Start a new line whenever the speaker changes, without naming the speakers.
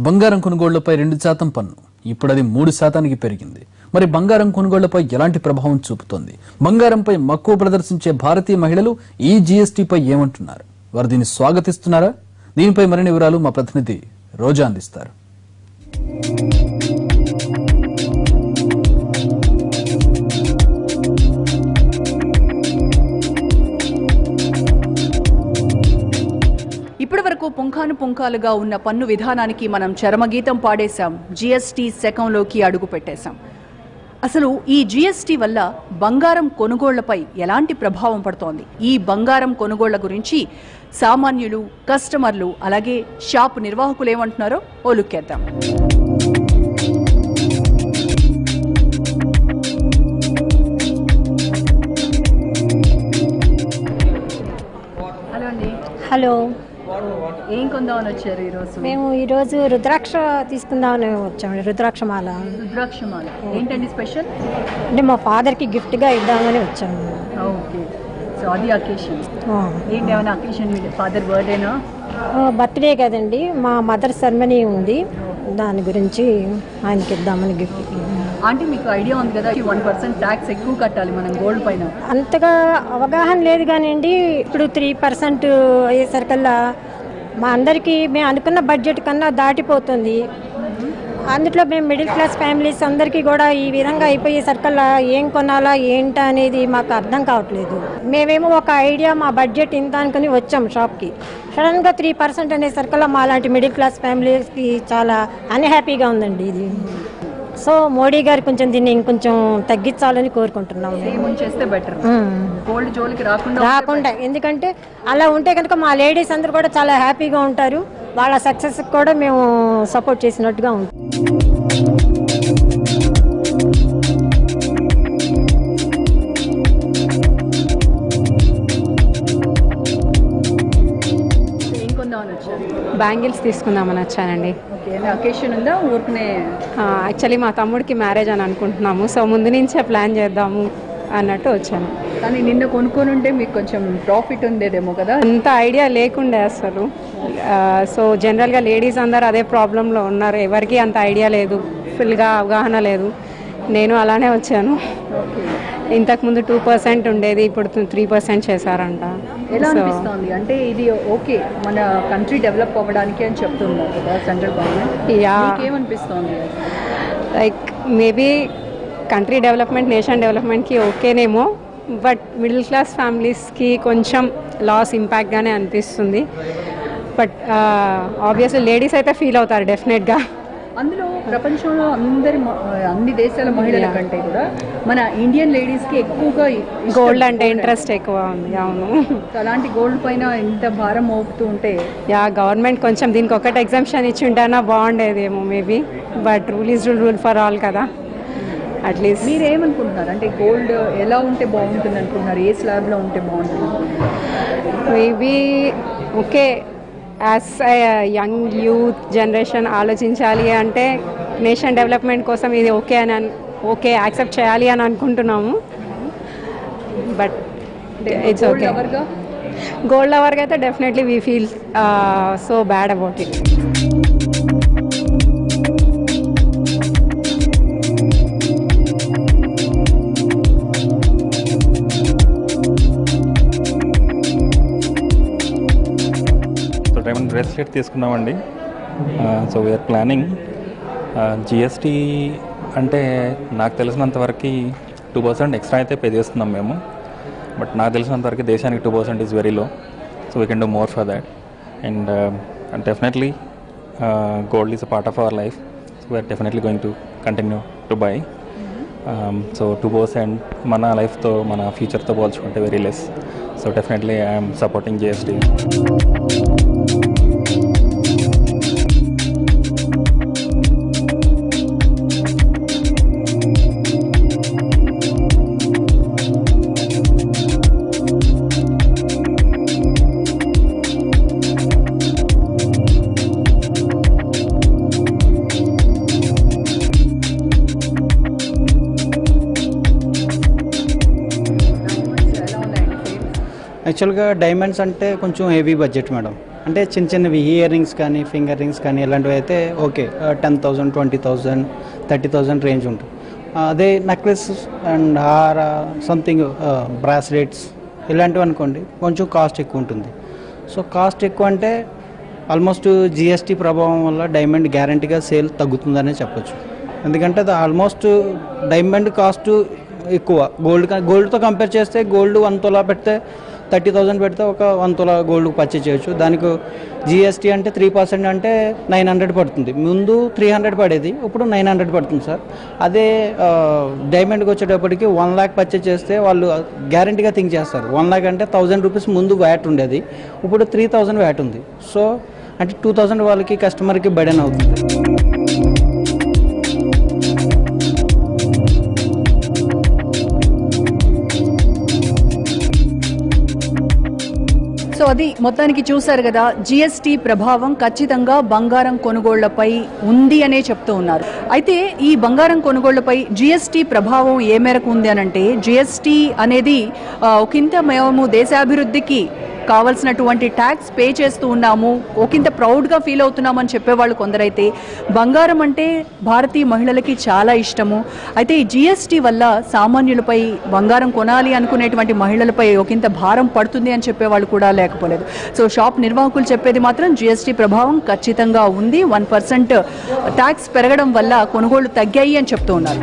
బంగారం కొనుగోళ్లపై 2% పన్ను ఇప్పుడు అది 3%కి పెరిగింది. మరి బంగారం కొనుగోళ్లపై ఎలాంటి ప్రభావం చూపుతోంది? బంగారంపై మక్కువ ప్రదర్శించే భారతీయ మహిళలు ఈ జీఎస్టీపై ఏమంటున్నారు? వారు దీన్ని స్వాగతిస్తున్నారా? దీనిపై మరిన్ని వివరాలు మా ప్రతినిధి రోజా అందిస్తారు.
ఇప్పటివరకు పుంఖానుపుంఖాలుగా ఉన్న పన్ను విధానానికి మనం చరమగీతం పాడేశాం. జీఎస్టీ శకంలోకి అడుగు పెట్టేశాం. అసలు ఈ జీఎస్టీ వల్ల బంగారం కొనుగోళ్లపై ఎలాంటి ప్రభావం పడుతోంది? ఈ బంగారం కొనుగోళ్ల గురించి సామాన్యులు, కస్టమర్లు, అలాగే షాపు నిర్వాహకులు ఏమంటున్నారో ఓ లుక్కేద్దాం. హలో అండి.
హలో,
ఏం కొందామని వచ్చారు ఈరోజు?
మేము ఈరోజు రుద్రాక్ష తీసుకుందామని వచ్చాము. రుద్రాక్షమాల.
రుద్రాక్షమాల ఏంటండి స్పెషల్?
అంటే మా ఫాదర్కి గిఫ్ట్గా ఇద్దామని వచ్చాము.
ఓకే, సో అది అకేషన్. ఏంటి ఏమైనా అకేషన్? ఫాదర్ బర్త్డేనా?
బర్త్డే కదండి, మా మదర్ సెరమనీ ఉంది, దాని గురించి ఆయనకి ఇద్దామని గిఫ్ట్.
అంటే మీకు ఐడియా ఉంది కదా 1% ట్యాక్స్ ఎక్కువ కట్టాలి మనం గోల్డ్ పైన?
అంతగా అవగాహన లేదు కానివ్వండి. ఇప్పుడు 3% అయ్యేసరికల్లా మా అందరికీ మేము అనుకున్న బడ్జెట్ కన్నా దాటిపోతుంది. అందులో మేము మిడిల్ క్లాస్ ఫ్యామిలీస్ అందరికీ కూడా ఈ విధంగా అయిపోయేసరికల్లా ఏం కొనాలా ఏంటా అనేది మాకు అర్థం కావట్లేదు. మేమేమో ఒక ఐడియా, మా బడ్జెట్ ఇంత అనుకుని వచ్చాము షాప్కి. సడన్గా 3% అనేసరికల్లా మా లాంటి మిడిల్ క్లాస్ ఫ్యామిలీస్కి చాలా అన్హ్యాపీగా ఉందండి ఇది. సో మోడీ గారు కొంచెం దీన్ని ఇంకొంచెం తగ్గించాలని కోరుకుంటున్నాము.
చేస్తే బెటర్, గోల్డ్ జోలికి రాకుండా.
ఎందుకంటే అలా ఉంటే కనుక మా లేడీస్ అందరూ కూడా చాలా హ్యాపీగా ఉంటారు. వాళ్ళ సక్సెస్ కూడా మేము సపోర్ట్ చేసినట్టుగా ఉంటుంది.
బ్యాంగిల్స్ తీసుకుందామని వచ్చానండి.
అకేషన్ ఉందా ఊరికనే?
యాక్చువల్లీ మా తమ్ముడికి మ్యారేజ్ అని అనుకుంటున్నాము, సో ముందు నుంచే ప్లాన్ చేద్దాము అన్నట్టు వచ్చాను.
కానీ నిన్న కొనుక్కొని ఉంటే మీకు కొంచెం ప్రాఫిట్ ఉండేదేమో కదా?
అంత ఐడియా లేకుండే అసలు. సో జనరల్గా లేడీస్ అందరూ అదే ప్రాబ్లంలో ఉన్నారు, ఎవరికి అంత ఐడియా లేదు, ఫుల్గా అవగాహన లేదు. నేను అలానే వచ్చాను. ఇంతకుముందు 2% ఉండేది, ఇప్పుడు 3% చేశారంట.
ఎలా అనిపిస్తుంది? అంటే ఇది ఓకే, మన కంట్రీ డెవలప్ అవ్వడానికి అని చెప్తున్నారు కదా సెంట్రల్ గవర్నమెంట్. ఏమనిపిస్తుంది?
Like maybe country development, nation డెవలప్మెంట్కి ఓకేనేమో, బట్ మిడిల్ క్లాస్ ఫ్యామిలీస్కి కొంచెం లాస్ ఇంపాక్ట్గానే అనిపిస్తుంది. బట్ ఆబ్వియస్లీ లేడీస్ అయితే ఫీల్ అవుతారు డెఫినెట్గా.
అందులో ప్రపంచంలో అన్ని దేశాల మహిళల కంటే కూడా మన ఇండియన్ లేడీస్కి ఎక్కువగా
గోల్డ్ అంటే ఇంట్రెస్ట్ ఎక్కువ ఉంది. అవును,
అలాంటి గోల్డ్ పైన ఇంత భారం మోపుతూ ఉంటే
గవర్నమెంట్ కొంచెం దీనికి ఒకటి ఎగ్జామ్షన్ ఇచ్చి ఉంటేనా బాగుండేదేమో maybe. But rule is rule for all కదా. అట్లీస్ట్
మీరేమనుకుంటున్నారు? అంటే గోల్డ్ ఎలా ఉంటే బాగుంటుంది అనుకుంటున్నారు? ఏ స్లాబ్లో ఉంటే బాగుంటుంది?
Maybe okay, as young youth generation ఆలోచించాలి అంటే నేషన్ డెవలప్మెంట్ కోసం ఇది ఓకే యాక్సెప్ట్ చేయాలి అని అనుకుంటున్నాము. But it's okay. గోల్డ్ లవర్గా అయితే definitely we feel so bad about it.
Diamond bracelet తీసుకున్నామండి. So we're planning. జిఎస్టీ అంటే నాకు తెలిసినంతవరకు 2% ఎక్స్ట్రా అయితే పే చేస్తున్నాం మేము. బట్ నాకు తెలిసినంతవరకు దేశానికి 2% is very low. So we can do more for that. And definitely gold is a part of our life. So we're definitely going to continue to buy. So 2% మన లైఫ్తో, మన ఫ్యూచర్తో పోల్చుకుంటే very less. So definitely I'm supporting GST.
యాక్చువల్గా diamonds అంటే కొంచెం heavy budget madam. అంటే చిన్న చిన్నవి ఇయర్ రింగ్స్ కానీ ఫింగర్ రింగ్స్ కానీ ఇలాంటివి అయితే ఓకే 10,000 20,000 30,000 రేంజ్ ఉంటుంది. అదే నెక్లెస్ అండ్ హార సంథింగ్ బ్రాస్లెట్స్ ఇలాంటివి అనుకోండి కొంచెం కాస్ట్ ఎక్కువ ఉంటుంది. సో కాస్ట్ ఎక్కువ అంటే ఆల్మోస్ట్ జిఎస్టీ ప్రభావం వల్ల డైమండ్ గ్యారంటీగా సేల్ తగ్గుతుందనే చెప్పొచ్చు. ఎందుకంటే అది ఆల్మోస్ట్ డైమండ్ కాస్ట్ ఎక్కువ గోల్డ్తో కంపేర్ చేస్తే గోల్డ్ 1 తులా పెడితే 30,000 పెడితే ఒక 1 తులా గోల్డ్ పర్చేజ్ చేయొచ్చు. దానికి జిఎస్టీ అంటే 3% అంటే 900 పడుతుంది. ముందు 300 పడేది, ఇప్పుడు 900 పడుతుంది సార్. అదే డైమండ్కి వచ్చేటప్పటికి 1 lakh పర్చేజ్ చేస్తే వాళ్ళు గ్యారంటీగా థింక్ చేస్తారు. 1 lakh అంటే 1000 రూపీస్ ముందు వ్యాట్ ఉండేది, ఇప్పుడు 3,000 వ్యాట్ ఉంది. సో అంటే 2,000 వాళ్ళకి కస్టమర్కి బర్డెన్ అవుతుంది.
సో అది మొత్తానికి చూశారు కదా, జిఎస్టీ ప్రభావం ఖచ్చితంగా బంగారం కొనుగోళ్లపై ఉంది అనే చెప్తూ ఉన్నారు. అయితే ఈ బంగారం కొనుగోళ్లపై జిఎస్టీ ప్రభావం ఏ మేరకు ఉంది అనంటే, జిఎస్టీ అనేది ఒకంత మేము దేశాభివృద్ధికి కావాల్సినటువంటి ట్యాక్స్ పే చేస్తూ ఉన్నాము, ఒకంత ప్రౌడ్గా ఫీల్ అవుతున్నాము అని చెప్పేవాళ్ళు కొందరైతే, బంగారం అంటే భారతీయ మహిళలకి చాలా ఇష్టము, అయితే ఈ జిఎస్టీ వల్ల సామాన్యులపై బంగారం కొనాలి అనుకునేటువంటి మహిళలపై ఒకంత భారం పడుతుంది అని చెప్పేవాళ్ళు కూడా లేకపోలేదు. సో షాప్ నిర్వాహకులు చెప్పేది మాత్రం జిఎస్టీ ప్రభావం ఖచ్చితంగా ఉంది. 1% ట్యాక్స్ పెరగడం వల్ల కొనుగోళ్లు తగ్గాయి అని చెప్తూ ఉన్నారు.